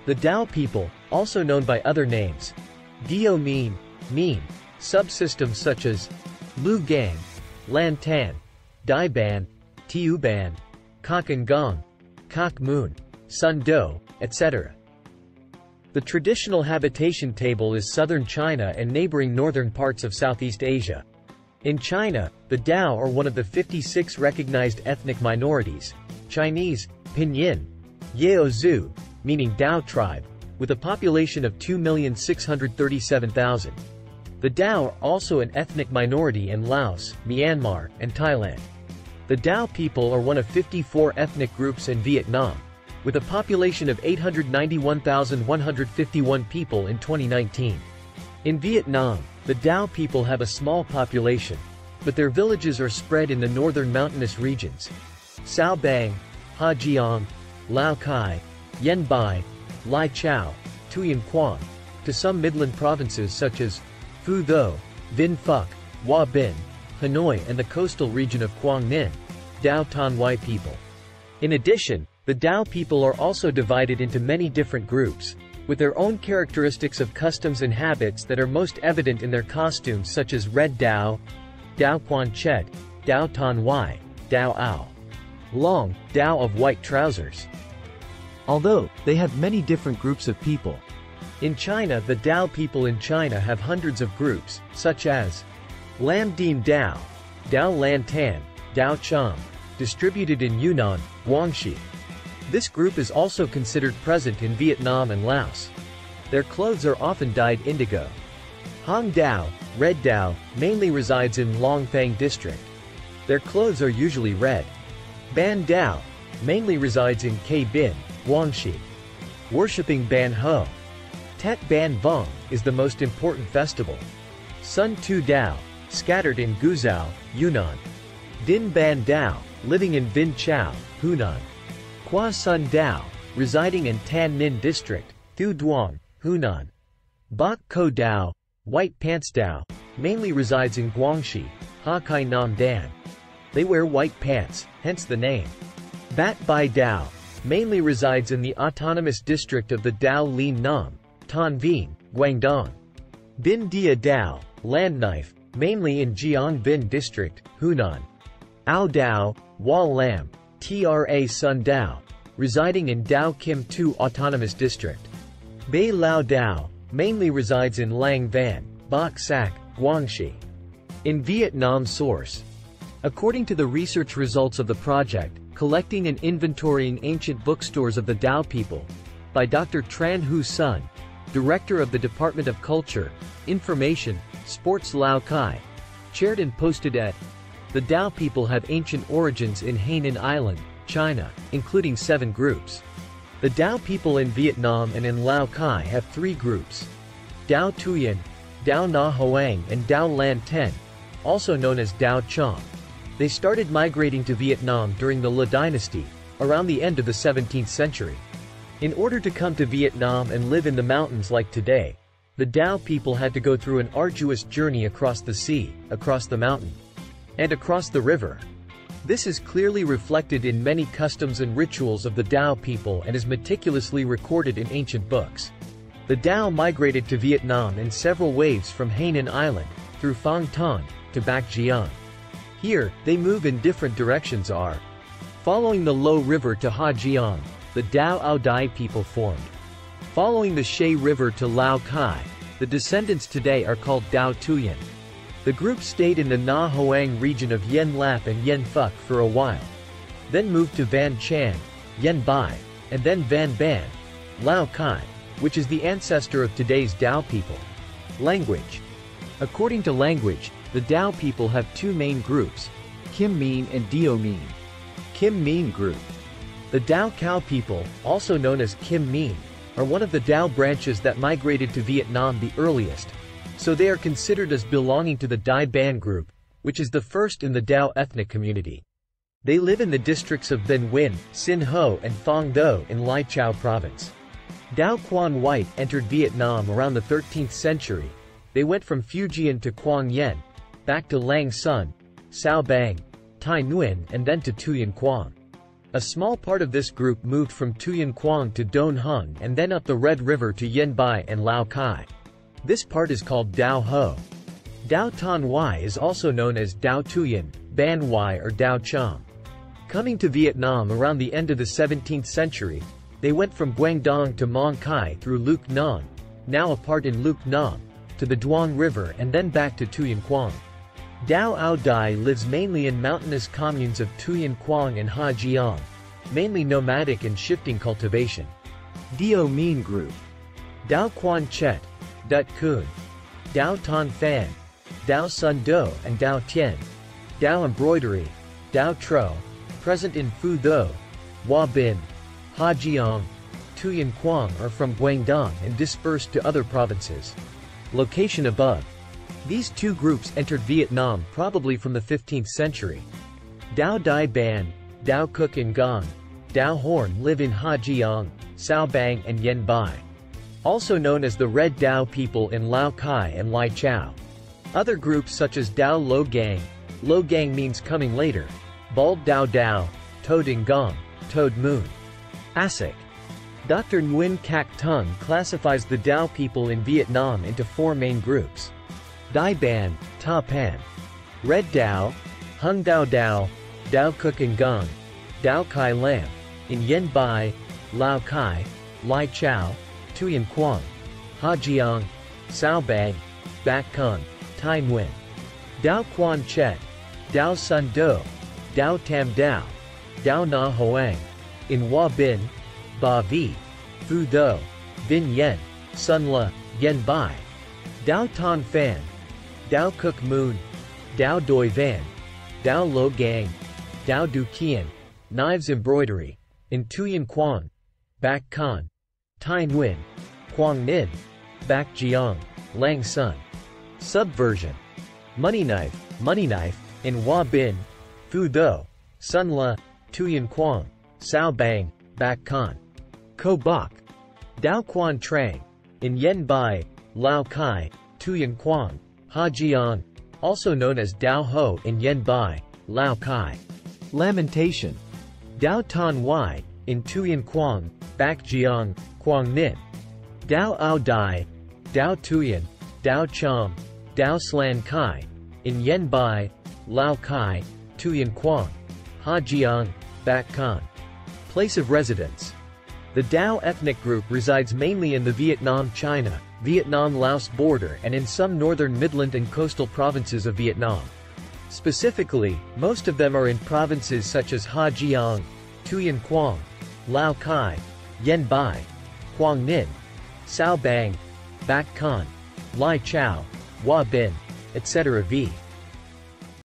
The Dao people, also known by other names, Dio mean, subsystems such as Lu Gang, Lan Tan, Dai Ban, Tiu Ban, Kok and Gong, Kok Moon, Sun Do, etc. The traditional habitation table is southern China and neighboring northern parts of Southeast Asia. In China, the Dao are one of the 56 recognized ethnic minorities, Chinese, Pinyin, Yao Zhu, meaning Dao tribe, with a population of 2,637,000. The Dao are also an ethnic minority in Laos, Myanmar, and Thailand. The Dao people are one of 54 ethnic groups in Vietnam, with a population of 891,151 people in 2019. In Vietnam, the Dao people have a small population, but their villages are spread in the northern mountainous regions: Sao Bang, Ha Giang, Lao Cai, Yen Bai, Lai Chau, Tuyen Quang, to some midland provinces such as Phu Tho, Vinh Phuc, Hoa Binh, Hanoi and the coastal region of Quang Ninh, Dao Tan Wai people. In addition, the Dao people are also divided into many different groups, with their own characteristics of customs and habits that are most evident in their costumes such as Red Dao, Dao Quan Chet, Dao Tan Wai, Dao Ao. Long, Dao of white trousers. Although, they have many different groups of people. In China, the Dao people in China have hundreds of groups, such as Lam Dien Dao, Dao Lan Tan, Dao Cham, distributed in Yunnan, Guangxi. This group is also considered present in Vietnam and Laos. Their clothes are often dyed indigo. Hong Dao, Red Dao, mainly resides in Long Thang district. Their clothes are usually red. Ban Dao, mainly resides in K Bin, Guangxi. Worshipping Ban Ho. Tet Ban Vong is the most important festival. Sun Tu Dao, scattered in Guizhou, Yunnan. Din Ban Dao, living in Vinh Chau, Hunan. Qua Sun Dao, residing in Tan Ninh district, Thu Duong, Hunan. Bok Ko Dao, White Pants Dao, mainly resides in Guangxi, Ha Kai Nam Dan. They wear white pants, hence the name. Bat Bai Dao, mainly resides in the autonomous district of the Dao Lin Nam, Tan Vien, Guangdong. Bin Dia Dao, land knife, mainly in Jiang Bin district, Hunan. Ao Dao, Wall Lam, Tra Sun Dao, residing in Dao Kim Tu Autonomous District. Bei Lao Dao, mainly resides in Lang Van, Bok Sac, Guangxi. In Vietnam source. According to the research results of the project, Collecting and Inventorying Ancient Bookstores of the Dao People, by Dr. Tran Hu Sun, Director of the Department of Culture, Information, Sports Lao Cai, shared and posted at The Dao people have ancient origins in Hainan Island, China, including 7 groups. The Dao people in Vietnam and in Lao Cai have 3 groups: Dao Tuyen, Dao Na Hoang and Dao Lan Ten, also known as Dao Cham. They started migrating to Vietnam during the La Dynasty, around the end of the 17th century. In order to come to Vietnam and live in the mountains like today, the Dao people had to go through an arduous journey across the sea, across the mountain, and across the river. This is clearly reflected in many customs and rituals of the Dao people and is meticulously recorded in ancient books. The Dao migrated to Vietnam in several waves from Hainan Island, through Phan Thanh, to Bac Giang. Here, they move in different directions are. Following the Lo River to Ha Giang, the Dao Ao Dai people formed. Following the Shay River to Lao Cai, the descendants today are called Dao Tuyen. The group stayed in the Na Hoang region of Yen Lap and Yen Phuc for a while, then moved to Van Chan, Yen Bai, and then Van Ban, Lao Cai, which is the ancestor of today's Dao people. Language. According to language, the Dao people have 2 main groups, Kim Mean and Dio Mean. Kim Mean group. The Dao Cao people, also known as Kim Mean, are one of the Dao branches that migrated to Vietnam the earliest, so they are considered as belonging to the Dai Ban group, which is the first in the Dao ethnic community. They live in the districts of Binh Nguyen, Sinh Ho and Phong Tho in Lai Chau province. Dao Quan White entered Vietnam around the 13th century. They went from Fujian to Quang Yen, back to Lang Sun, Sao Bang, Tai Nguyen and then to Tuyen Quang. A small part of this group moved from Tuyen Quang to Don Hung and then up the Red River to Yen Bai and Lao Cai. This part is called Dao Ho. Dao Tan Y is also known as Dao Tuyen, Ban Y or Dao Cham. Coming to Vietnam around the end of the 17th century, they went from Guangdong to Mong Khai through Luc Nong, now a part in Luc Nam, to the Duong River and then back to Tuyen Quang. Dao Ao Dai lives mainly in mountainous communes of Tuyen Quang and Ha Jiang, mainly nomadic and shifting cultivation. Dio Mean Group. Dao Quan Chet, Dut Kun, Dao Tan Fan, Dao Sun Do and Dao Tien, Dao Embroidery, Dao Tro, present in Phu Tho, Hoa Bin, Ha Jiang, Tuyen Quang are from Guangdong and dispersed to other provinces. Location above. These two groups entered Vietnam probably from the 15th century. Dao Dai Ban, Dao Cook and Gong, Dao Horn live in Ha Jiang, Sao Bang and Yen Bai. Also known as the Red Dao people in Lao Cai and Lai Chau. Other groups such as Dao Lo Gang, Lo Gang means coming later, Bald Dao Dao, Toad and Gong, Toad Moon. ASIC. Dr. Nguyen Cac Tung classifies the Dao people in Vietnam into four main groups. Dai Ban, Ta Pan, Red Dao, Hung Dao Dao, Dao Cook and Gong, Dao Kai Lam, in Yen Bai, Lao Cai, Lai Chau, Tuyen Quang, Ha Jiang, Sao Bang, Bac Con, Tai Nguyen. Dao Quan Chet, Dao Sun Do, Dao Tam Dao, Dao Na Hoang, in Hoa Bin, Ba Vi, Phu Tho, Vinh Yen, Sun La, Yen Bai. Dao Tan Fan, Dao Cook Moon, Dao Doi Van, Dao Lo Gang, Dao Du Kien, Knives Embroidery, in Tuyen Quang, Bac Con, Tai Nguyen, Quang Ninh, Bac Jiang, Lang Sun. Subversion. Money Knife, in Hoa Bin, Phu Tho, Sun La, Tuyen Quang, Sao Bang, Bac Con. Ko Bok. Dao Quan Trang, in Yen Bai, Lao Cai, Tuyen Quang, Ha Jiang, also known as Dao Ho in Yen Bai, Lao Cai. Lamentation. Dao Tan Y, in Tuyen Quang, Bac Jiang, Quang Ninh. Dao Ao Dai, Dao Tuyen, Dao Cham, Dao Slan Kai, in Yen Bai, Lao Cai, Tuyen Quang, Ha Jiang, Bac Con. Place of residence. The Dao ethnic group resides mainly in the Vietnam-China, Vietnam-Laos border and in some northern Midland and coastal provinces of Vietnam. Specifically, most of them are in provinces such as Ha Jiang, Tuyen Quang, Lao Cai, Yen Bai, Quang Ninh, Sao Bang, Bac Con, Lai Chau, Hoa Bin, etc. v.